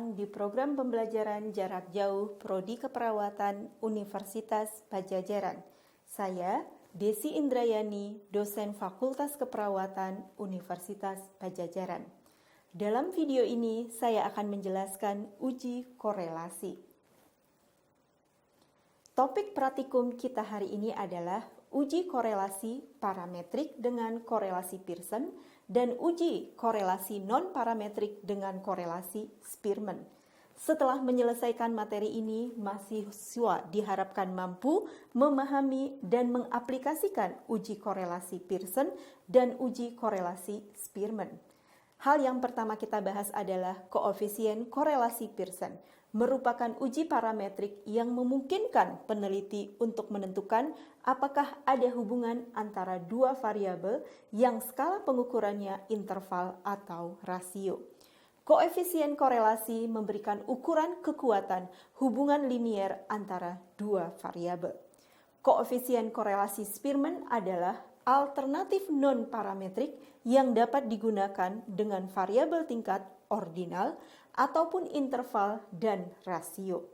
datang di program pembelajaran jarak jauh Prodi Keperawatan Universitas Padjadjaran. Saya, Desi Indrayani, dosen Fakultas Keperawatan Universitas Padjadjaran. Dalam video ini, saya akan menjelaskan uji korelasi. Topik praktikum kita hari ini adalah uji korelasi parametrik dengan korelasi Pearson dan uji korelasi non-parametrik dengan korelasi Spearman. Setelah menyelesaikan materi ini, mahasiswa diharapkan mampu memahami dan mengaplikasikan uji korelasi Pearson dan uji korelasi Spearman. Hal yang pertama kita bahas adalah koefisien korelasi Pearson, merupakan uji parametrik yang memungkinkan peneliti untuk menentukan apakah ada hubungan antara dua variabel yang skala pengukurannya interval atau rasio. Koefisien korelasi memberikan ukuran kekuatan hubungan linier antara dua variabel. Koefisien korelasi Spearman adalah alternatif non-parametrik yang dapat digunakan dengan variabel tingkat ordinal ataupun interval dan rasio.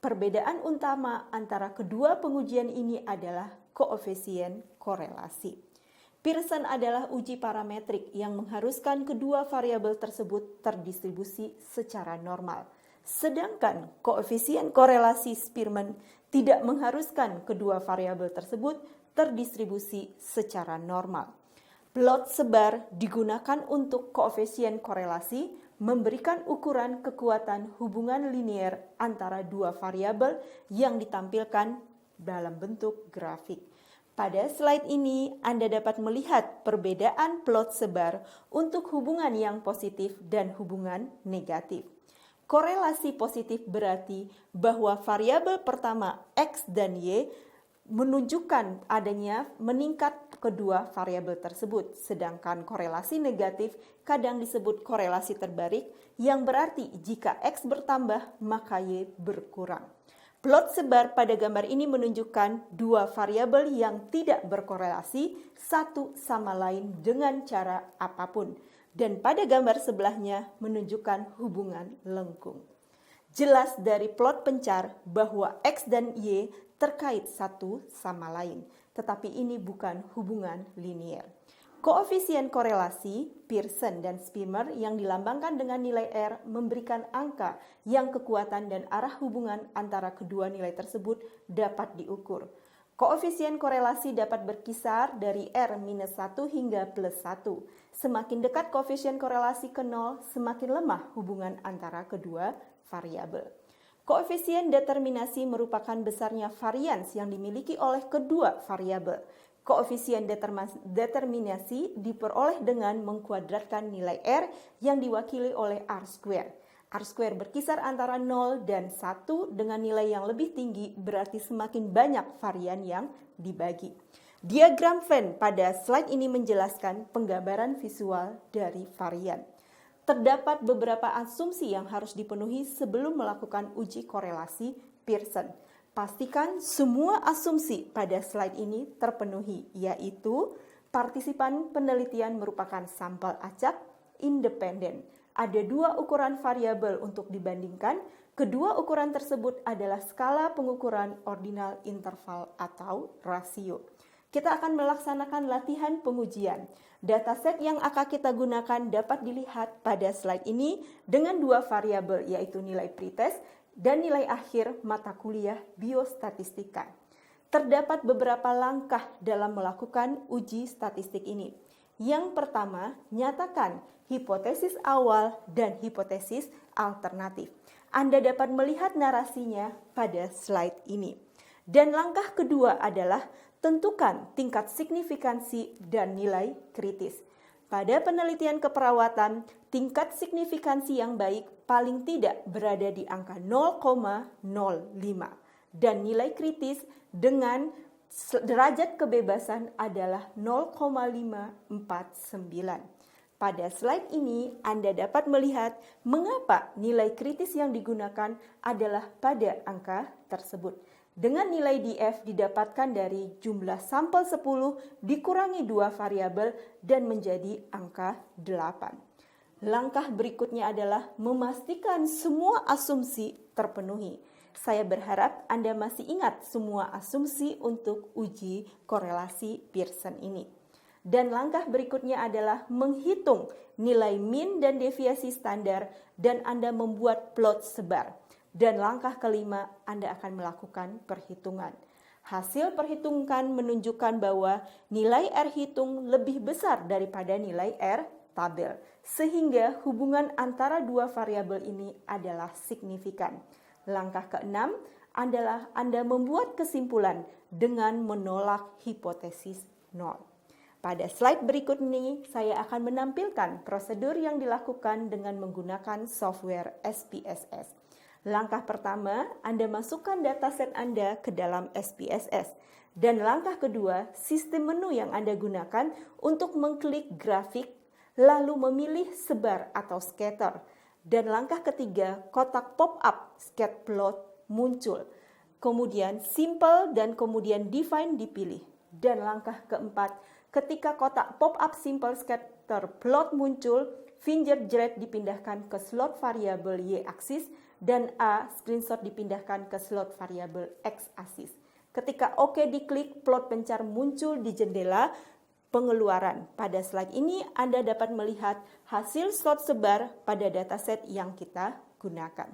Perbedaan utama antara kedua pengujian ini adalah koefisien korelasi. Pearson adalah uji parametrik yang mengharuskan kedua variabel tersebut terdistribusi secara normal. Sedangkan koefisien korelasi Spearman tidak mengharuskan kedua variabel tersebut terdistribusi secara normal. Plot sebar digunakan untuk koefisien korelasi memberikan ukuran kekuatan hubungan linier antara dua variabel yang ditampilkan dalam bentuk grafik. Pada slide ini, Anda dapat melihat perbedaan plot sebar untuk hubungan yang positif dan hubungan negatif. Korelasi positif berarti bahwa variabel pertama X dan Y menunjukkan adanya meningkat kedua variabel tersebut, sedangkan korelasi negatif kadang disebut korelasi terbalik, yang berarti jika X bertambah maka Y berkurang. Plot sebar pada gambar ini menunjukkan dua variabel yang tidak berkorelasi satu sama lain dengan cara apapun, dan pada gambar sebelahnya menunjukkan hubungan lengkung. Jelas dari plot pencar bahwa X dan Y terkait satu sama lain, tetapi ini bukan hubungan linier. Koefisien korelasi Pearson dan Spearman yang dilambangkan dengan nilai R memberikan angka yang kekuatan dan arah hubungan antara kedua nilai tersebut dapat diukur. Koefisien korelasi dapat berkisar dari R-1 hingga +1. Semakin dekat koefisien korelasi ke 0, semakin lemah hubungan antara kedua variabel. Koefisien determinasi merupakan besarnya varians yang dimiliki oleh kedua variabel. Koefisien determinasi diperoleh dengan mengkuadratkan nilai R yang diwakili oleh R². R² berkisar antara 0 dan 1 dengan nilai yang lebih tinggi berarti semakin banyak varian yang dibagi. Diagram Venn pada slide ini menjelaskan penggambaran visual dari varian. Terdapat beberapa asumsi yang harus dipenuhi sebelum melakukan uji korelasi Pearson. Pastikan semua asumsi pada slide ini terpenuhi, yaitu partisipan penelitian merupakan sampel acak independen. Ada dua ukuran variabel untuk dibandingkan. Kedua ukuran tersebut adalah skala pengukuran ordinal interval atau rasio. Kita akan melaksanakan latihan pengujian. Dataset yang akan kita gunakan dapat dilihat pada slide ini dengan dua variabel, yaitu nilai pretest dan nilai akhir mata kuliah biostatistika. Terdapat beberapa langkah dalam melakukan uji statistik ini. Yang pertama, nyatakan hipotesis awal dan hipotesis alternatif. Anda dapat melihat narasinya pada slide ini. Dan langkah kedua adalah tentukan tingkat signifikansi dan nilai kritis. Pada penelitian keperawatan, tingkat signifikansi yang baik paling tidak berada di angka 0,05 dan nilai kritis dengan derajat kebebasan adalah 0,549. Pada slide ini, Anda dapat melihat mengapa nilai kritis yang digunakan adalah pada angka tersebut. Dengan nilai DF didapatkan dari jumlah sampel 10 dikurangi 2 variabel dan menjadi angka 8. Langkah berikutnya adalah memastikan semua asumsi terpenuhi. Saya berharap Anda masih ingat semua asumsi untuk uji korelasi Pearson ini. Dan langkah berikutnya adalah menghitung nilai mean dan deviasi standar dan Anda membuat plot sebar. Dan langkah kelima, Anda akan melakukan perhitungan. Hasil perhitungan menunjukkan bahwa nilai R hitung lebih besar daripada nilai R tabel, sehingga hubungan antara dua variabel ini adalah signifikan. Langkah keenam adalah Anda membuat kesimpulan dengan menolak hipotesis nol. Pada slide berikut ini, saya akan menampilkan prosedur yang dilakukan dengan menggunakan software SPSS. Langkah pertama, Anda masukkan dataset Anda ke dalam SPSS. Dan langkah kedua, sistem menu yang Anda gunakan untuk mengklik grafik, lalu memilih sebar atau scatter. Dan langkah ketiga, kotak pop-up scat plot muncul. Kemudian simple dan kemudian define dipilih. Dan langkah keempat, ketika kotak pop-up simple scatter plot muncul, fingerjret dipindahkan ke slot variabel y-aksis dan A screenshot dipindahkan ke slot variabel x-aksis. Ketika OK diklik, plot pencar muncul di jendela pengeluaran. Pada slide ini Anda dapat melihat hasil slot sebar pada dataset yang kita gunakan.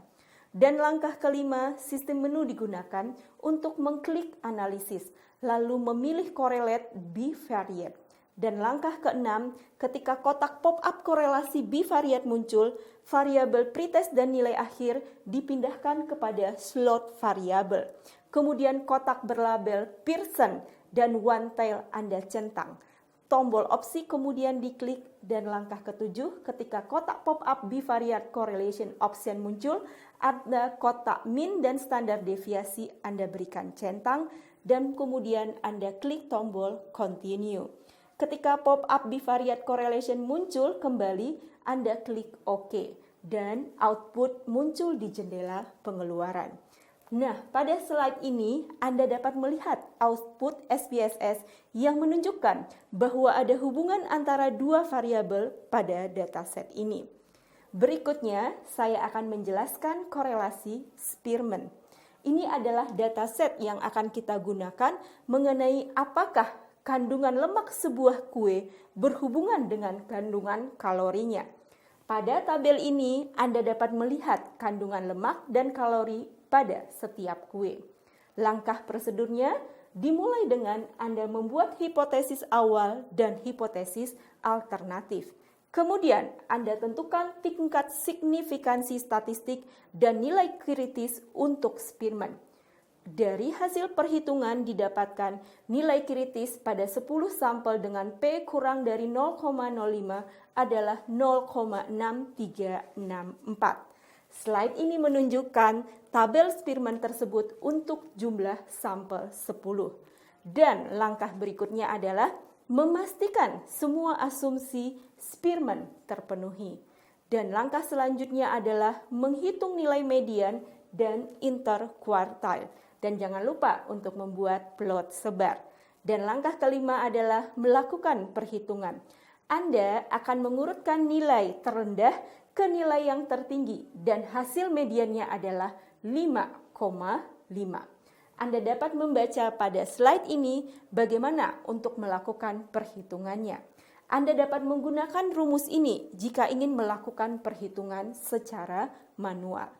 Dan langkah kelima, sistem menu digunakan untuk mengklik analisis, lalu memilih correlate bivariate. Dan langkah keenam, ketika kotak pop-up korelasi bivariate muncul, variabel pretest dan nilai akhir dipindahkan kepada slot variabel. Kemudian kotak berlabel Pearson dan one tail Anda centang. Tombol opsi kemudian diklik dan langkah ketujuh, ketika kotak pop-up bivariate correlation option muncul, ada kotak mean dan standar deviasi Anda berikan centang dan kemudian Anda klik tombol continue. Ketika pop-up bivariate correlation muncul kembali, Anda klik OK dan output muncul di jendela pengeluaran. Nah, pada slide ini Anda dapat melihat output SPSS yang menunjukkan bahwa ada hubungan antara dua variabel pada dataset ini. Berikutnya, saya akan menjelaskan korelasi Spearman. Ini adalah dataset yang akan kita gunakan mengenai apakah kandungan lemak sebuah kue berhubungan dengan kandungan kalorinya. Pada tabel ini, Anda dapat melihat kandungan lemak dan kalori pada setiap kue. Langkah prosedurnya dimulai dengan Anda membuat hipotesis awal dan hipotesis alternatif. Kemudian Anda tentukan tingkat signifikansi statistik dan nilai kritis untuk Spearman. Dari hasil perhitungan didapatkan nilai kritis pada 10 sampel dengan P kurang dari 0,05 adalah 0,6364. Slide ini menunjukkan tabel Spearman tersebut untuk jumlah sampel 10. Dan langkah berikutnya adalah memastikan semua asumsi Spearman terpenuhi. Dan langkah selanjutnya adalah menghitung nilai median dan interquartile. Dan jangan lupa untuk membuat plot sebar. Dan langkah kelima adalah melakukan perhitungan. Anda akan mengurutkan nilai terendah ke nilai yang tertinggi dan hasil mediannya adalah 5,5. Anda dapat membaca pada slide ini bagaimana untuk melakukan perhitungannya. Anda dapat menggunakan rumus ini jika ingin melakukan perhitungan secara manual.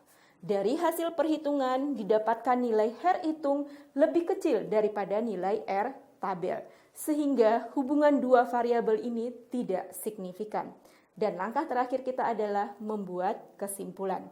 Dari hasil perhitungan didapatkan nilai R hitung lebih kecil daripada nilai R tabel, sehingga hubungan dua variabel ini tidak signifikan. Dan langkah terakhir kita adalah membuat kesimpulan.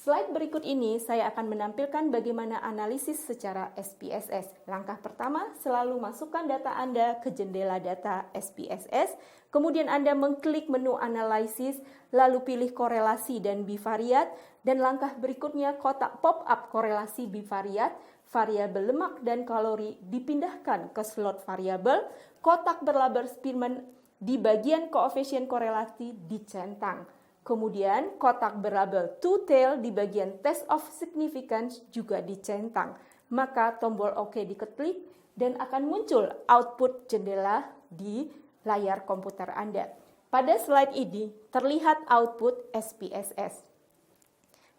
Slide berikut ini saya akan menampilkan bagaimana analisis secara SPSS. Langkah pertama, selalu masukkan data Anda ke jendela data SPSS. Kemudian Anda mengklik menu analisis, lalu pilih korelasi dan bivariat. Dan langkah berikutnya, kotak pop-up korelasi bivariat, variabel lemak dan kalori dipindahkan ke slot variabel. Kotak berlabel Spearman di bagian koefisien korelasi dicentang. Kemudian kotak berlabel two tail di bagian test of significance juga dicentang. Maka tombol OK diklik dan akan muncul output jendela di layar komputer Anda. Pada slide ini terlihat output SPSS.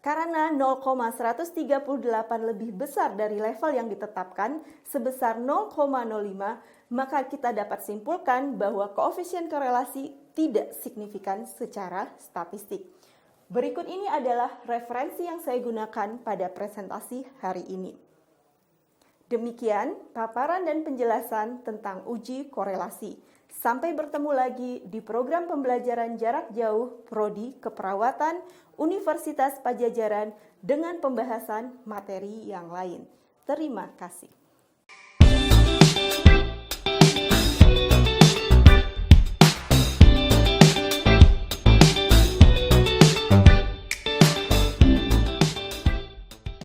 Karena 0,138 lebih besar dari level yang ditetapkan sebesar 0,05, maka kita dapat simpulkan bahwa koefisien korelasi tidak signifikan secara statistik. Berikut ini adalah referensi yang saya gunakan pada presentasi hari ini. Demikian paparan dan penjelasan tentang uji korelasi. Sampai bertemu lagi di program pembelajaran jarak jauh Prodi Keperawatan Universitas Padjadjaran dengan pembahasan materi yang lain. Terima kasih.